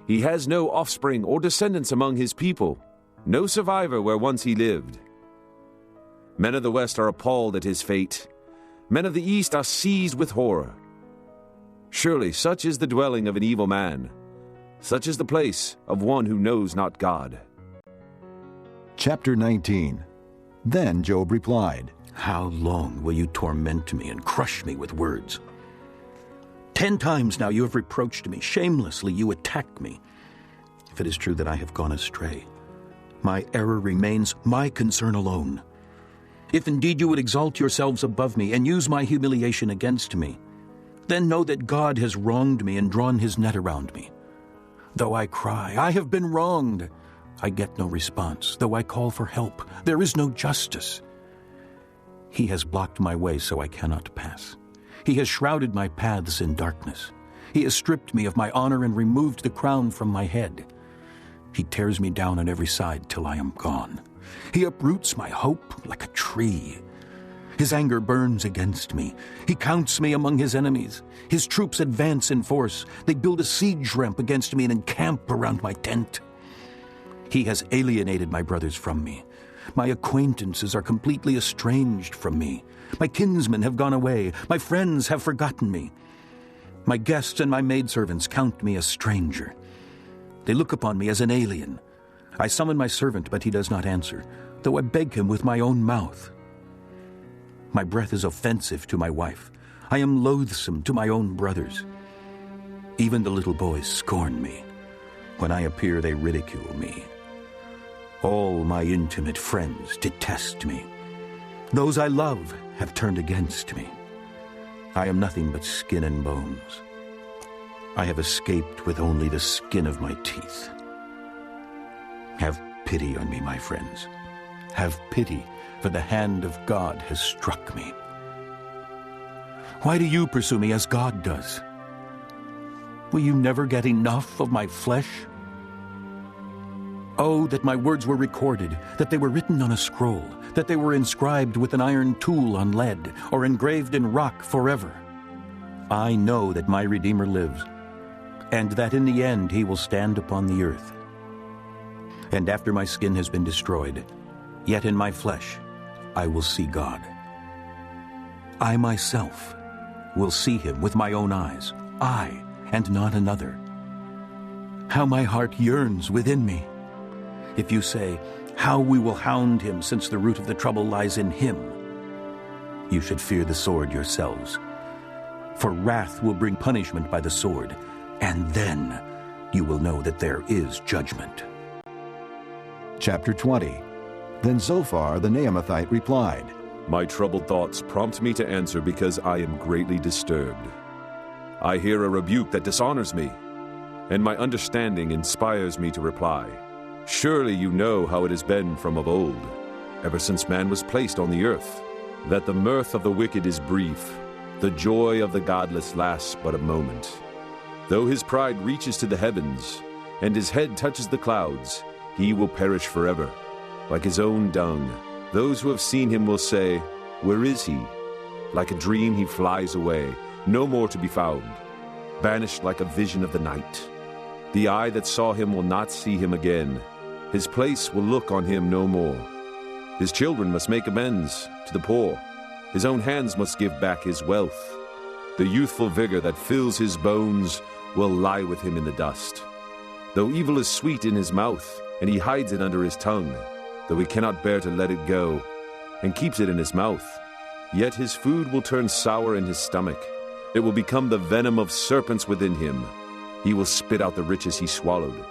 He has no offspring or descendants among his people, no survivor where once he lived. Men of the West are appalled at his fate. Men of the East are seized with horror. Surely such is the dwelling of an evil man. Such is the place of one who knows not God. Chapter 19. Then Job replied, How long will you torment me and crush me with words? 10 times now you have reproached me. Shamelessly you attack me. If it is true that I have gone astray, my error remains my concern alone. If indeed you would exalt yourselves above me and use my humiliation against me, then know that God has wronged me and drawn his net around me. Though I cry, I have been wronged, I get no response. Though I call for help, there is no justice. He has blocked my way so I cannot pass. He has shrouded my paths in darkness. He has stripped me of my honor and removed the crown from my head. He tears me down on every side till I am gone. He uproots my hope like a tree. His anger burns against me. He counts me among his enemies. His troops advance in force. They build a siege ramp against me and encamp around my tent. He has alienated my brothers from me. My acquaintances are completely estranged from me. My kinsmen have gone away. My friends have forgotten me. My guests and my maidservants count me a stranger. They look upon me as an alien. I summon my servant, but he does not answer, though I beg him with my own mouth. My breath is offensive to my wife. I am loathsome to my own brothers. Even the little boys scorn me. When I appear, they ridicule me. All my intimate friends detest me. Those I love have turned against me. I am nothing but skin and bones. I have escaped with only the skin of my teeth. Have pity on me, my friends. Have pity, for the hand of God has struck me. Why do you pursue me as God does? Will you never get enough of my flesh? Oh, that my words were recorded, that they were written on a scroll, that they were inscribed with an iron tool on lead, or engraved in rock forever. I know that my Redeemer lives, and that in the end he will stand upon the earth. And after my skin has been destroyed, yet in my flesh I will see God. I myself will see him with my own eyes, I and not another. How my heart yearns within me! If you say, how we will hound him, since the root of the trouble lies in him, you should fear the sword yourselves. For wrath will bring punishment by the sword, and then you will know that there is judgment. Chapter 20. Then Zophar the Naamathite replied, My troubled thoughts prompt me to answer because I am greatly disturbed. I hear a rebuke that dishonors me, and my understanding inspires me to reply. Surely you know how it has been from of old, ever since man was placed on the earth, that the mirth of the wicked is brief, the joy of the godless lasts but a moment. Though his pride reaches to the heavens, and his head touches the clouds, he will perish forever, like his own dung. Those who have seen him will say, Where is he? Like a dream he flies away, no more to be found, banished like a vision of the night. The eye that saw him will not see him again. His place will look on him no more. His children must make amends to the poor. His own hands must give back his wealth. The youthful vigor that fills his bones will lie with him in the dust. Though evil is sweet in his mouth, and he hides it under his tongue, though he cannot bear to let it go, and keeps it in his mouth, yet his food will turn sour in his stomach. It will become the venom of serpents within him. He will spit out the riches he swallowed.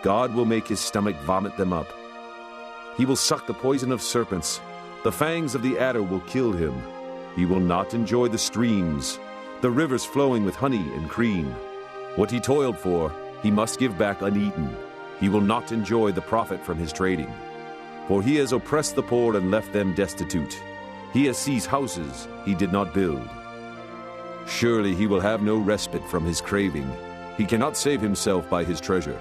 God will make his stomach vomit them up. He will suck the poison of serpents. The fangs of the adder will kill him. He will not enjoy the streams, the rivers flowing with honey and cream. What he toiled for, he must give back uneaten. He will not enjoy the profit from his trading. For he has oppressed the poor and left them destitute. He has seized houses he did not build. Surely he will have no respite from his craving. He cannot save himself by his treasure.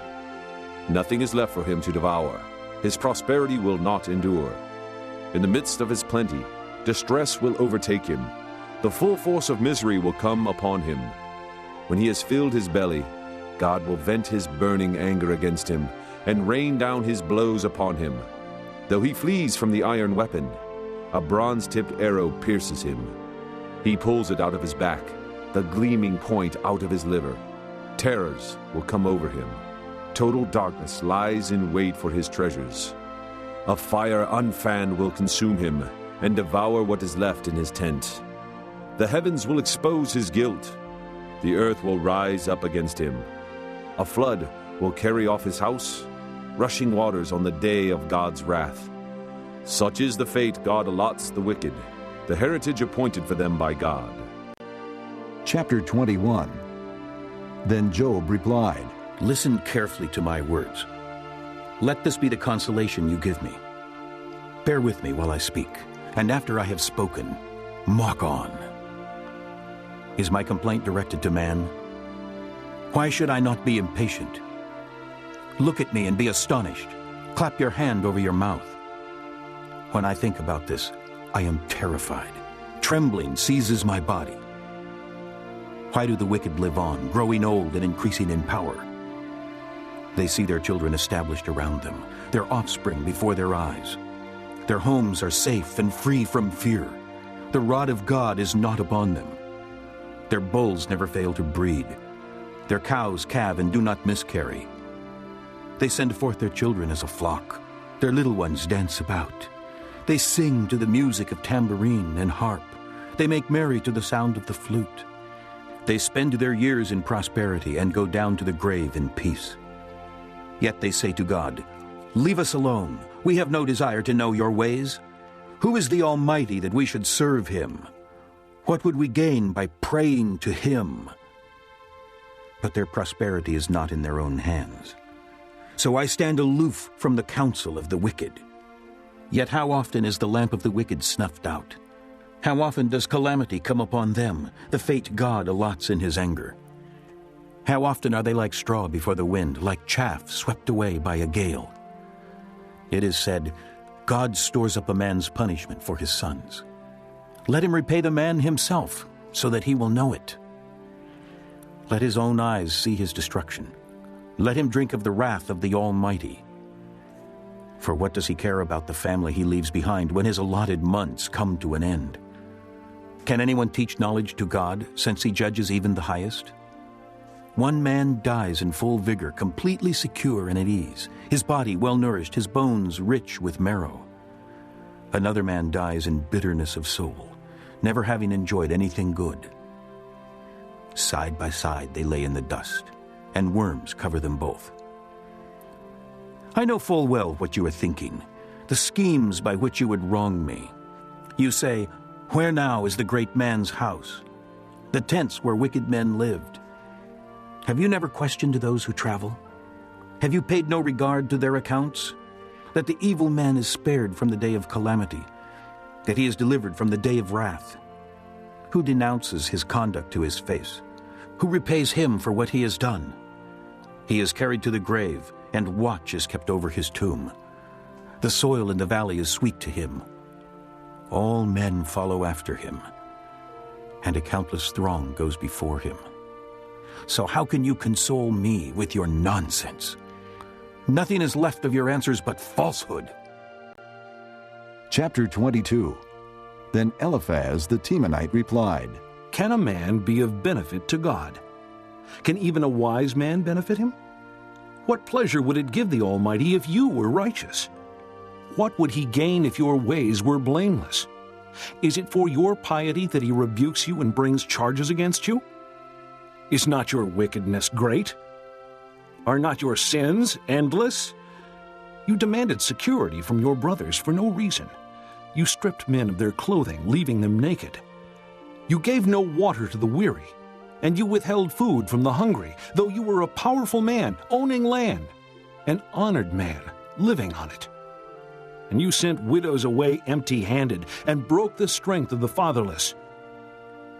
Nothing is left for him to devour. His prosperity will not endure. In the midst of his plenty, distress will overtake him. The full force of misery will come upon him. When he has filled his belly, God will vent his burning anger against him and rain down his blows upon him. Though he flees from the iron weapon, a bronze-tipped arrow pierces him. He pulls it out of his back, the gleaming point out of his liver. Terrors will come over him. Total darkness lies in wait for his treasures. A fire unfanned will consume him and devour what is left in his tent. The heavens will expose his guilt. The earth will rise up against him. A flood will carry off his house, rushing waters on the day of God's wrath. Such is the fate God allots the wicked, the heritage appointed for them by God. Chapter 21. Then Job replied, Listen carefully to my words. Let this be the consolation you give me. Bear with me while I speak, and after I have spoken, mock on. Is my complaint directed to man? Why should I not be impatient? Look at me and be astonished. Clap your hand over your mouth. When I think about this, I am terrified. Trembling seizes my body. Why do the wicked live on, growing old and increasing in power? They see their children established around them, their offspring before their eyes. Their homes are safe and free from fear. The rod of God is not upon them. Their bulls never fail to breed. Their cows calve and do not miscarry. They send forth their children as a flock. Their little ones dance about. They sing to the music of tambourine and harp. They make merry to the sound of the flute. They spend their years in prosperity and go down to the grave in peace. Yet they say to God, "Leave us alone. We have no desire to know your ways. Who is the Almighty that we should serve him? What would we gain by praying to him?" But their prosperity is not in their own hands. So I stand aloof from the counsel of the wicked. Yet how often is the lamp of the wicked snuffed out? How often does calamity come upon them, the fate God allots in his anger? How often are they like straw before the wind, like chaff swept away by a gale? It is said, God stores up a man's punishment for his sons. Let him repay the man himself, so that he will know it. Let his own eyes see his destruction. Let him drink of the wrath of the Almighty. For what does he care about the family he leaves behind when his allotted months come to an end? Can anyone teach knowledge to God, since he judges even the highest? One man dies in full vigor, completely secure and at ease, his body well-nourished, his bones rich with marrow. Another man dies in bitterness of soul, never having enjoyed anything good. Side by side they lay in the dust, and worms cover them both. I know full well what you are thinking, the schemes by which you would wrong me. You say, "Where now is the great man's house, the tents where wicked men lived?" Have you never questioned those who travel? Have you paid no regard to their accounts? That the evil man is spared from the day of calamity, that he is delivered from the day of wrath. Who denounces his conduct to his face? Who repays him for what he has done? He is carried to the grave, and watch is kept over his tomb. The soil in the valley is sweet to him. All men follow after him, and a countless throng goes before him. So how can you console me with your nonsense? Nothing is left of your answers but falsehood. Chapter 22. Then Eliphaz the Temanite replied, Can a man be of benefit to God? Can even a wise man benefit him? What pleasure would it give the Almighty if you were righteous? What would he gain if your ways were blameless? Is it for your piety that he rebukes you and brings charges against you? Is not your wickedness great? Are not your sins endless? You demanded security from your brothers for no reason. You stripped men of their clothing, leaving them naked. You gave no water to the weary, and you withheld food from the hungry, though you were a powerful man, owning land, an honored man, living on it. And you sent widows away empty-handed and broke the strength of the fatherless.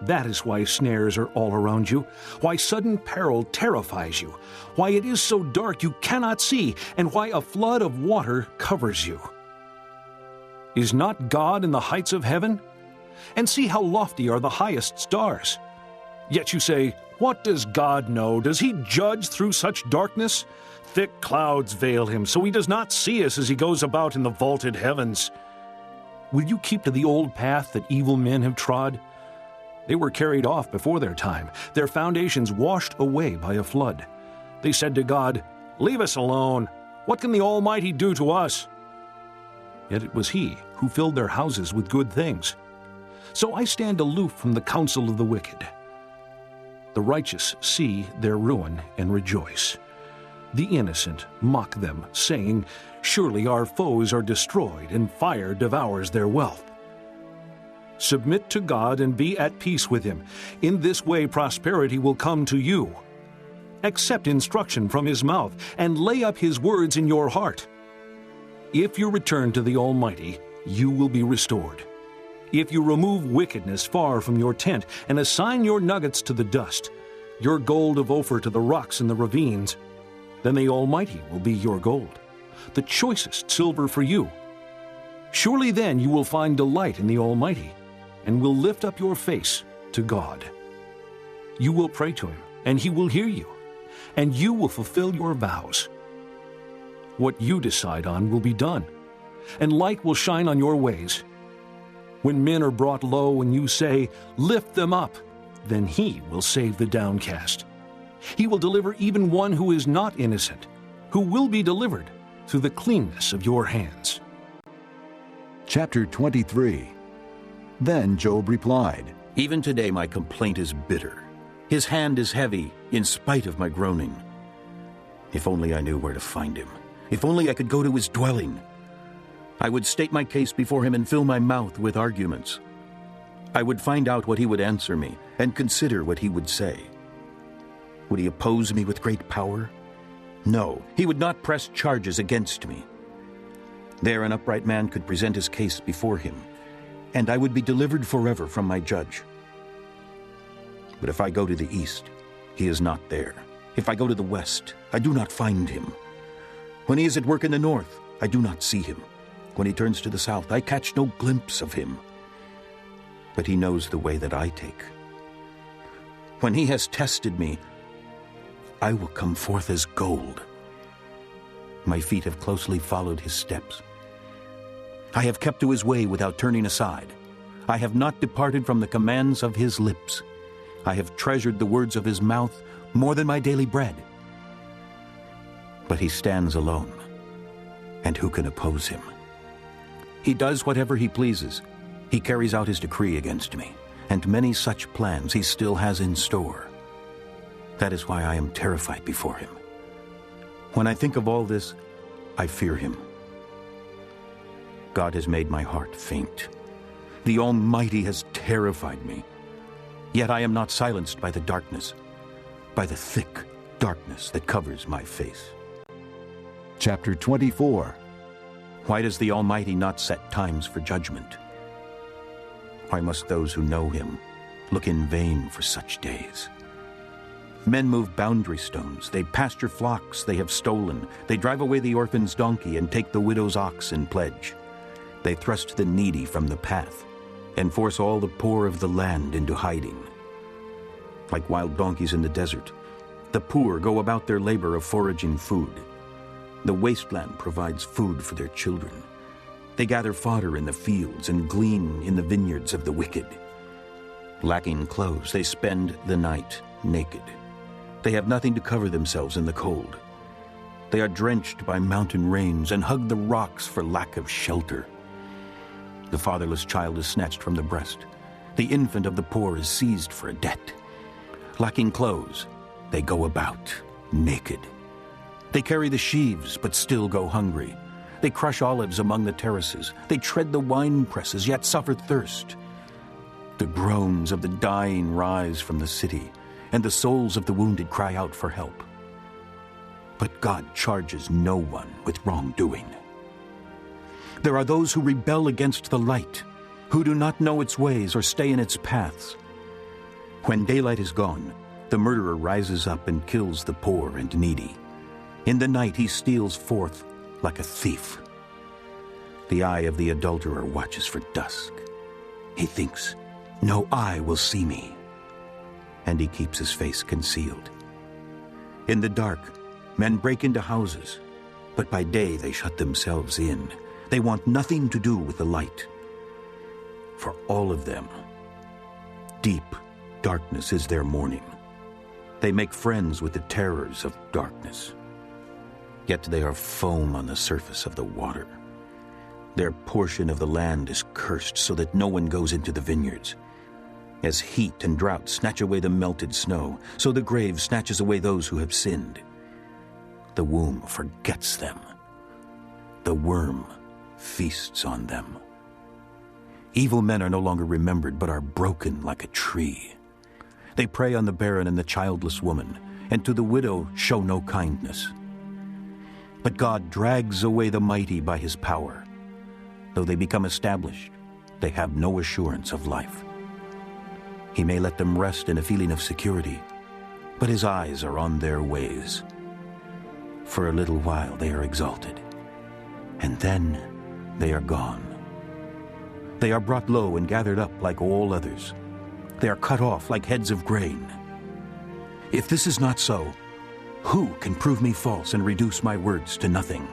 That is why snares are all around you, why sudden peril terrifies you, why it is so dark you cannot see, and why a flood of water covers you. Is not God in the heights of heaven? And see how lofty are the highest stars. Yet you say, What does God know? Does he judge through such darkness? Thick clouds veil him, so he does not see us as he goes about in the vaulted heavens. Will you keep to the old path that evil men have trod? They were carried off before their time, their foundations washed away by a flood. They said to God, Leave us alone. What can the Almighty do to us? Yet it was he who filled their houses with good things. So I stand aloof from the counsel of the wicked. The righteous see their ruin and rejoice. The innocent mock them, saying, Surely our foes are destroyed, and fire devours their wealth. Submit to God and be at peace with him. In this way prosperity will come to you. Accept instruction from his mouth, and lay up his words in your heart. If you return to the Almighty, you will be restored. If you remove wickedness far from your tent, and assign your nuggets to the dust, your gold of Ophir to the rocks in the ravines, then the Almighty will be your gold, the choicest silver for you. Surely then you will find delight in the Almighty, and will lift up your face to God. You will pray to him, and he will hear you, and you will fulfill your vows. What you decide on will be done, and light will shine on your ways. When men are brought low and you say, Lift them up, then he will save the downcast. He will deliver even one who is not innocent, who will be delivered through the cleanness of your hands. Chapter 23. Then Job replied, Even today my complaint is bitter. His hand is heavy, in spite of my groaning. If only I knew where to find him. If only I could go to his dwelling. I would state my case before him and fill my mouth with arguments. I would find out what he would answer me and consider what he would say. Would he oppose me with great power? No, he would not press charges against me. There an upright man could present his case before him, and I would be delivered forever from my judge. But if I go to the east, he is not there. If I go to the west, I do not find him. When he is at work in the north, I do not see him. When he turns to the south, I catch no glimpse of him. But he knows the way that I take. When he has tested me, I will come forth as gold. My feet have closely followed his steps. I have kept to his way without turning aside. I have not departed from the commands of his lips. I have treasured the words of his mouth more than my daily bread. But he stands alone, and who can oppose him? He does whatever he pleases. He carries out his decree against me, and many such plans he still has in store. That is why I am terrified before him. When I think of all this, I fear him. God has made my heart faint. The Almighty has terrified me. Yet I am not silenced by the darkness, by the thick darkness that covers my face. Chapter 24. Why does the Almighty not set times for judgment? Why must those who know him look in vain for such days? Men move boundary stones, they pasture flocks they have stolen, they drive away the orphan's donkey and take the widow's ox in pledge. They thrust the needy from the path and force all the poor of the land into hiding. Like wild donkeys in the desert, the poor go about their labor of foraging food. The wasteland provides food for their children. They gather fodder in the fields and glean in the vineyards of the wicked. Lacking clothes, they spend the night naked. They have nothing to cover themselves in the cold. They are drenched by mountain rains and hug the rocks for lack of shelter. The fatherless child is snatched from the breast. The infant of the poor is seized for a debt. Lacking clothes, they go about naked. They carry the sheaves, but still go hungry. They crush olives among the terraces. They tread the wine presses, yet suffer thirst. The groans of the dying rise from the city, and the souls of the wounded cry out for help. But God charges no one with wrongdoing. There are those who rebel against the light, who do not know its ways or stay in its paths. When daylight is gone, the murderer rises up and kills the poor and needy. In the night he steals forth like a thief. The eye of the adulterer watches for dusk. He thinks, no eye will see me. And he keeps his face concealed. In the dark, men break into houses, but by day they shut themselves in. They want nothing to do with the light. For all of them, deep darkness is their morning. They make friends with the terrors of darkness. Yet they are foam on the surface of the water. Their portion of the land is cursed so that no one goes into the vineyards. As heat and drought snatch away the melted snow, so the grave snatches away those who have sinned. The womb forgets them. The worm feasts on them. Evil men are no longer remembered, but are broken like a tree. They prey on the barren and the childless woman, and to the widow show no kindness. But God drags away the mighty by his power. Though they become established, they have no assurance of life. He may let them rest in a feeling of security, but his eyes are on their ways. For a little while they are exalted, and then they are gone. They are brought low and gathered up like all others. They are cut off like heads of grain. If this is not so, who can prove me false and reduce my words to nothing?